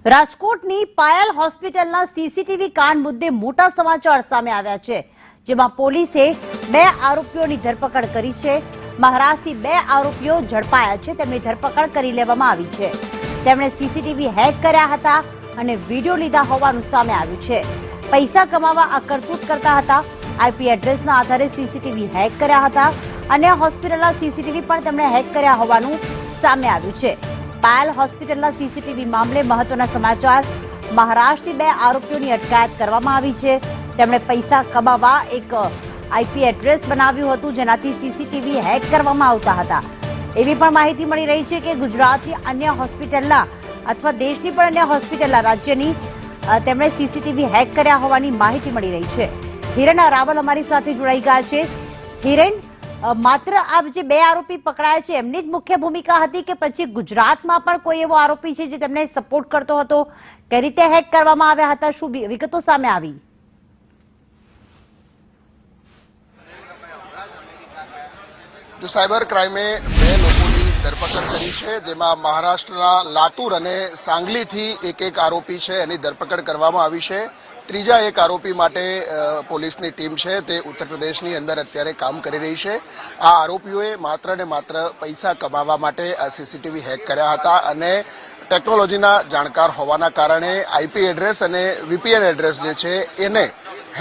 રાજકોટની પાયલ હોસ્પિટલના સીસીટીવી કાંડ મુદ્દે મોટા સમાચાર સામે આવ્યા છે, જેમાં પોલીસે 2 આરોપીઓની ધરપકડ કરી છે। મહારાષ્ટ્રથી 2 આરોપીઓ ઝડપાયા છે, તેમની ધરપકડ કરી લેવામાં આવી છે। તેમણે સીસીટીવી હેક કર્યા હતા અને વિડીયો લીધા હોવાનું સામે આવ્યું છે। પૈસા કમાવા આ કરતૂત કરતા હતા। આઈપી એડ્રેસના આધારે સીસીટીવી હેક કર્યા હતા। અન્ય હોસ્પિટલના સીસીટીવી પણ તેમણે હેક કર્યા હોવાનું સામે આવ્યું છે। પાયલ હોસ્પિટલના સીસીટીવી મામલે મહત્વના સમાચાર। મહારાષ્ટ્રથી 2 આરોપીઓની અટકાયત કરવામાં આવી છે। તેમણે પૈસા કમાવા એક આઈપી એડ્રેસ બનાવ્યું હતું, જેનાથી સીસીટીવી હેક કરવામાં આવતા હતા। એવી પણ માહિતી મળી રહી છે કે ગુજરાતની અન્ય હોસ્પિટલના અથવા દેશની પણ અન્ય હોસ્પિટલના રાજ્યની તેમણે સીસીટીવી હેક કર્યા હોવાની માહિતી મળી રહી છે। હિરણ રાવલ અમારી સાથે જોડાઈ ગયા છે। હિરણ, માત્ર આ જે 2 આરોપી પકડાયા છે એમની જ મુખ્ય ભૂમિકા હતી કે પછી ગુજરાતમાં પણ કોઈ એવો આરોપી છે જે તેમને સપોર્ટ કરતો હતો? કઈ રીતે હેક કરવામાં આવ્યા હતા? શું વિગતો સામે આવી? જો સાયબર ક્રાઇમે 2 લોકોની ધરપકડ કરી છે, જેમાં મહારાષ્ટ્રના લાતુર અને સાંગલીથી એક આરોપી છે એની ધરપકડ કરવામાં આવી છે। ત્રીજા એક આરોપી માટે પોલીસની ટીમ છે તે ઉત્તર પ્રદેશની અંદર અત્યારે કામ કરી રહી છે। આ આરોપીઓએ માત્ર ને માત્ર પૈસા કમાવા માટે આ સીસીટીવી હેક કર્યા હતા અને ટેકનોલોજીના જાણકાર હોવાના કારણે આઈપી એડ્રેસ અને વીપીએન એડ્રેસ જે છે એને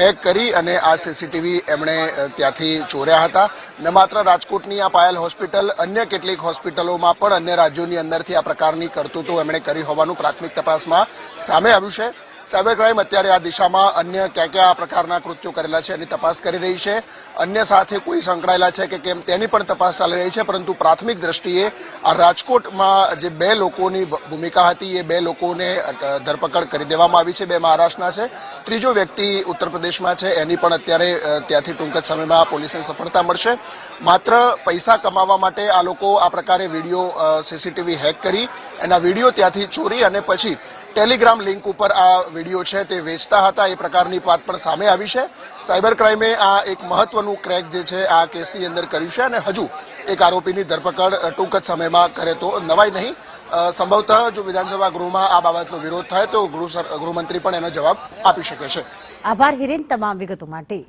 હેક કરી અને આ સીસીટીવી એમણે ત્યાંથી ચોર્યા હતા। ન માત્ર રાજકોટની આ પાયલ હોસ્પિટલ, અન્ય કેટલીક હોસ્પિટલોમાં પણ અન્ય રાજ્યોની અંદરથી આ પ્રકારની કરતૂતો એમણે કરી હોવાનું પ્રાથમિક તપાસમાં સામે આવ્યું છે। સાયબર ક્રાઇમ અત્યારે આ દિશામાં અન્ય ક્યાં આ પ્રકારના કૃત્યો કરેલા છે એની તપાસ કરી રહી છે। અન્ય સાથે કોઈ સંકળાયેલા છે કે કેમ તેની પણ તપાસ ચાલી રહી છે, પરંતુ પ્રાથમિક દ્રષ્ટિએ આ રાજકોટમાં જે 2 લોકોની ભૂમિકા હતી એ 2 લોકોને ધરપકડ કરી દેવામાં આવી છે। 2 મહારાષ્ટ્રના છે, ત્રીજો વ્યક્તિ ઉત્તર પ્રદેશમાં છે, એની પણ અત્યારે ત્યાંથી ટૂંક જ સમયમાં પોલીસને સફળતા મળશે। માત્ર પૈસા કમાવા માટે આ લોકો આ પ્રકારે વિડીયો સીસીટીવી હેક કરી એના વિડીયો ત્યાંથી ચોરી અને પછી ટેલિગ્રામ લિંક ઉપર આ વિડીયો છે તે વેચતા હતા, એ પ્રકારની વાત પણ સામે આવી છે। સાયબર ક્રાઇમે આ એક મહત્વનું ક્રેક જે છે આ કેસની અંદર કર્યું છે અને હજુ એક આરોપીની ધરપકડ ટૂંક જ સમયમાં કરે તો નવાઈ નહીં। સંભવતઃ જો વિધાનસભા ગૃહમાં આ બાબતનો વિરોધ થાય તો ગૃહમંત્રી પણ એનો જવાબ આપી શકે છે। આભાર હિરેન, તમામ વિગતો માટે।